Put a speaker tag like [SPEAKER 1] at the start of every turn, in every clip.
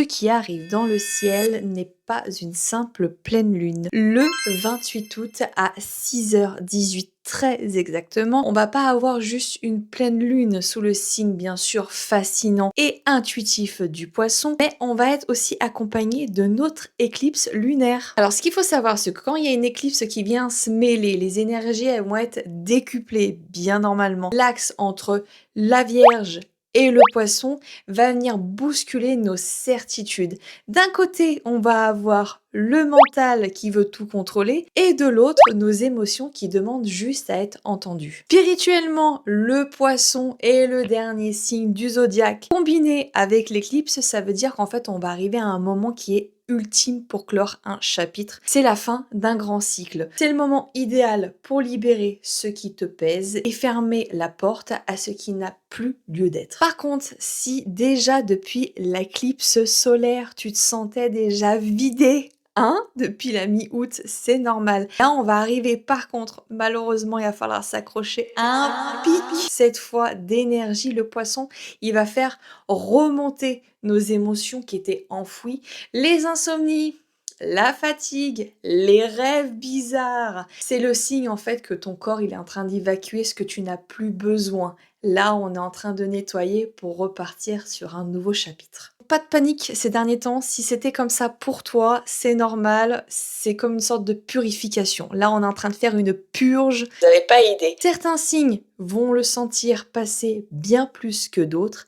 [SPEAKER 1] Ce qui arrive dans le ciel n'est pas une simple pleine lune. Le 28 août à 6h18 très exactement, on va pas avoir juste une pleine lune sous le signe bien sûr fascinant et intuitif du poisson, mais on va être aussi accompagné de notre éclipse lunaire. Alors ce qu'il faut savoir, c'est que quand il y a une éclipse qui vient se mêler, les énergies elles vont être décuplées bien normalement. L'axe entre la Vierge et le poisson va venir bousculer nos certitudes. D'un côté, on va avoir le mental qui veut tout contrôler et de l'autre, nos émotions qui demandent juste à être entendues. Spirituellement, le poisson est le dernier signe du zodiaque. Combiné avec l'éclipse, ça veut dire qu'en fait, on va arriver à un moment qui est ultime pour clore un chapitre. C'est la fin d'un grand cycle. C'est le moment idéal pour libérer ce qui te pèse et fermer la porte à ce qui n'a plus lieu d'être. Par contre, si déjà depuis l'éclipse solaire, tu te sentais déjà vidé, hein, depuis la mi-août, c'est normal. Là, on va arriver par contre, malheureusement, il va falloir s'accrocher à un pic, cette fois d'énergie. Le poisson, il va faire remonter nos émotions qui étaient enfouies, les insomnies, la fatigue, les rêves bizarres. C'est le signe en fait que ton corps il est en train d'évacuer ce que tu n'as plus besoin. Là, on est en train de nettoyer pour repartir sur un nouveau chapitre. Pas de panique ces derniers temps, si c'était comme ça pour toi, c'est normal, c'est comme une sorte de purification. Là, on est en train de faire une purge. Vous n'avez pas idée. Certains signes vont le sentir passer bien plus que d'autres.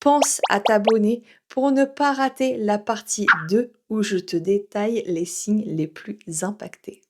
[SPEAKER 1] Pense à t'abonner pour ne pas rater la partie 2 où je te détaille les signes les plus impactés.